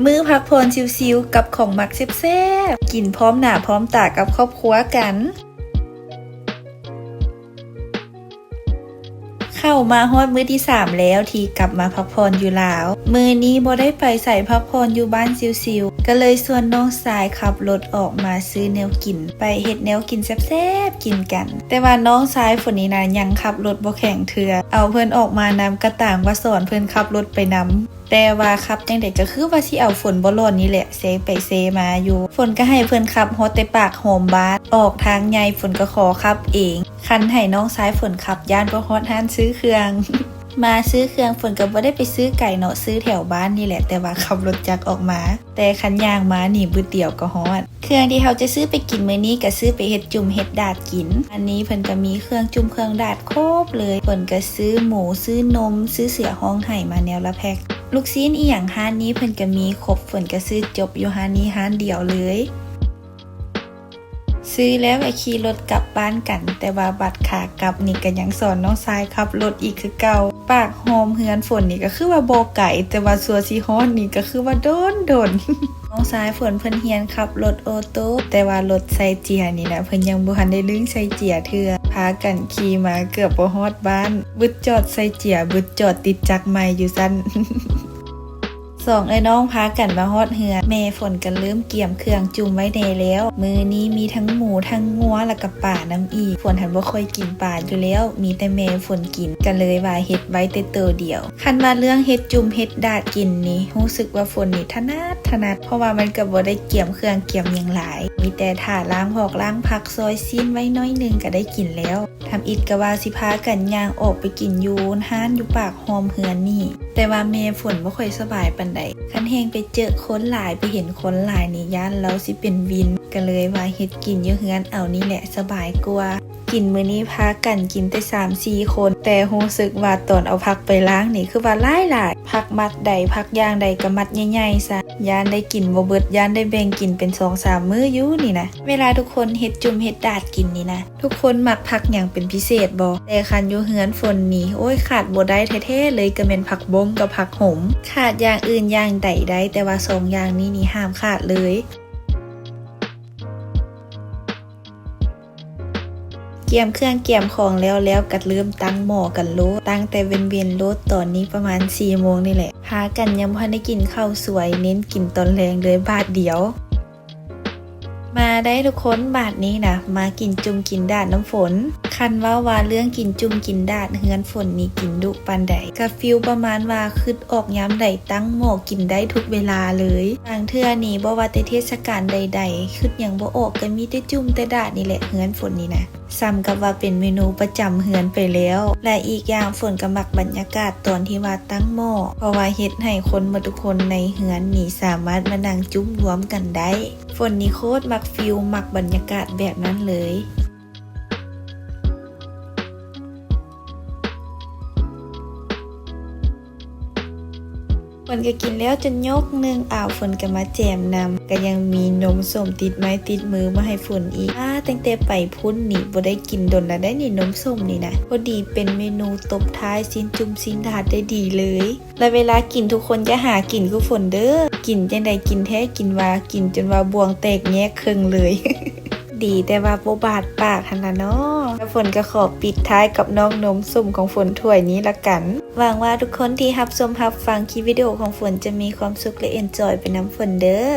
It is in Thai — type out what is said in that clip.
มื้อพักผ่อนชิวๆกับของหมักแซ่บๆกินพร้อมหน้าพร้อมตากับครอบครัวกันเข้ามาฮอดมื้อที่3แล้วที่กลับมาพักผ่อนอยู่ลาวมื้อนี้บ่ได้ไปใส่พักผ่อนอยู่บ้านชิวๆก็เลยชวนน้องสายขับรถออกมาซื้อแนวกินไปเฮ็ดแนวกินแซ่บๆกินกันแต่ว่าน้องสายฝนนี้นะยังขับรถบ่แข็งเทื่อเอาเพิ่นออกมานำกระต่างว่าสอนเพิ่นขับรถไปนำแต่ว่าขับจังได๋ก็คือว่าสิเอาฝนบ่ร้อนนี่แหละเซไปเซมาอยู่ฝนก็ให้เพิ่นขับฮอดแต่ปากโฮมบ้านออกทางใหญ่ฝนก็ขอขับเองคันให้น้องสายฝนขับย่านบ่ฮอดร้านซื้อเครื่อง มาซื้อเครื่องฝนก็บ่ได้ไปซื้อไก่เนาะซื้อแถวบ้านนี่แหละแต่ว่าขับรถจักรออกมาแต่คันย่างมานี่บึดเดียวก็ฮอดเครื่องที่เฮาจะซื้อไปกินมื้อนี้ก็ซื้อไปเฮ็ดจุ่มเฮ็ดดาดกินอันนี้เพิ่นก็มีเครื่องจุ่มเครื่องดาดครบเลยเพิ่นก็ซื้อหมูซื้อนมซื้อเสือห้องไห้มาแนวละแพ็คลูกชิ้นอีหยังร้านนี้เพิ่นก็มีครบเพิ่นก็ซื้อจบอยู่ร้านนี้ร้านเดียวเลยซื้อแล้วไปขี่รถกลับบ้านกันแต่ว่าบัดขากลับนี่ก็ยังสอนน้องทรายขับรถอีกคือเก่าปากโฮมเฮือนฝนนี่ก็คือว่าบ่ไกลแต่ว่าสัวสิฮอดนี่ก็คือว่าโดน น้องทรายฝนเพิ่นเฮียนขับรถออโต้แต่ว่ารถใส่เจียร์นี่นะเพิ่นยังบ่ทันได้ลึงใส่เจียร์เทื่อพากันขี่มาเกือบบ่ฮอดบ้านบึดจอดใส่เจียร์บึดจอดติดจักรใหม่อยู่ซั่น สองไอ้น้องพากันมาฮอดเฮือนแม่ฝนกันเริ่มเกี่ยมเครื่องจุ่มไว้ในแล้วมื้อนี้มีทั้งหมูทั้งงัวแล้วก็ป่าน้ำอีฝนหันบ่ค่อยกินป่าอยู่แล้วมีแต่แม่ฝนกินกันเลยว่าเฮ็ดไว้แต่ตัวเดียวคันว่าเรื่องเฮ็ดจุ่มเฮ็ดดาดกินนี่รู้สึกว่าฝนนี่ถนัดเพราะว่ามันก็บ่ได้เกี่ยมเครื่องเกี่ยมหยังหลายมีแต่ท่าล้างหอกล้างผักซอยซีนไว้น้อยนึงก็ได้กินแล้วทำอิดก็ว่าสิพากันย่างออกไปกินอยู่ห้านอยู่ปากโฮมเฮือนนี่แต่ว่าแม่ฝนบ่ค่อยสบายปานใดคันแฮงไปเจอคนหลายไปเห็นคนหลายนี่ย่านเราสิเป็นวินก็เลยว่าเฮ็ดกินอยู่เฮือนเอานี่แหละสบายกว่ากินมื้อนี้พากันกินแต่ 3-4 คนแต่รู้สึกว่าตอนเอาผักไปล้างนี่คือว่าหลายผักมัดใดผักอย่างใดก็มัดใหญ่ๆซะย่านได้กินบ่เบิดย่านได้แบ่งกินเป็น 2-3 มื้ออยู่นี่นะเวลาทุกคนเฮ็ดจุ่มเฮ็ดดาดกินนี่นะทุกคนมักผักหยังเป็นพิเศษบ่แต่คันอยู่เฮือนฝนนี่โอ้ยขาดบ่ได้แท้ๆเลยก็แม่นผักบงกับผักหมขาดอย่างอื่นอย่างใดได้แต่ว่า2อย่างนี้นี่ห้ามขาดเลยเกี่ยมเครื่องเกี่ยมของแล้วก็เริ่มตั้งหม้อกันโลตั้งแต่เวียนโลดตอนนี้ประมาณ 4 โมงนี่แหละพากันยังบ่ทันได้กินข้าวสวยเน้นกินตอนแรงเลยบาทเดียวมาได้ทุกคนบาทนี้นะมากินจุ่มกินดาดน้ำฝนคันว่าเรื่องกินจุ่มกินดาดเฮือนฝนนี่กินดุปานใดกะฟิลประมาณว่าคิดออกยามใดตั้งหม้อกินได้ทุกเวลาเลยบางเทื่อนี่บ่ว่าแต่เทศกาลใดๆคิดหยังบ่ออกก็มีแต่จุ่มแต่ดาดนี่แหละเฮือนฝนนี่นะซ้ำกับว่าเป็นเมนูประจำเฮือนไปแล้วและอีกอย่างฝนก็มักบรรยากาศตอนที่ว่าตั้งหม้อเพราะว่าเฮ็ดให้คนหมดทุกคนในเฮือนนี่สามารถมานั่งจุ่มรวมกันได้ฝนนี่โคตรมักฟิลมักบรรยากาศแบบนั้นเลยฝนก็กินแล้วจนยกนึงฝนก็มาแจมนำก็ยังมีนมส้มติดไม้ติดมือมาให้ฝนอีกตั้งแต่ไปพุ่นนี่บ่ได้กินดนแล้วได้นี่นมส้มนี่นะพอดีเป็นเมนูตบท้ายซินจุ่มซินดาดได้ดีเลยและเวลากินทุกคนจะหากินคือฝนเด้อกินจังใดกินแท้กินว่ากินจนว่าบวงแตกแยกครึ่งเลย ดีแต่ว่าบ่บาดปากหั่นล่ะเนาะแล้วฝนก็ขอปิดท้ายกับน้องนมส้มของฝนถ้วยนี้ละกันหวังว่าทุกคนที่รับชมรับฟังคลิปวิดีโอของฝนจะมีความสุขและเอนจอยไปนำฝนเด้อ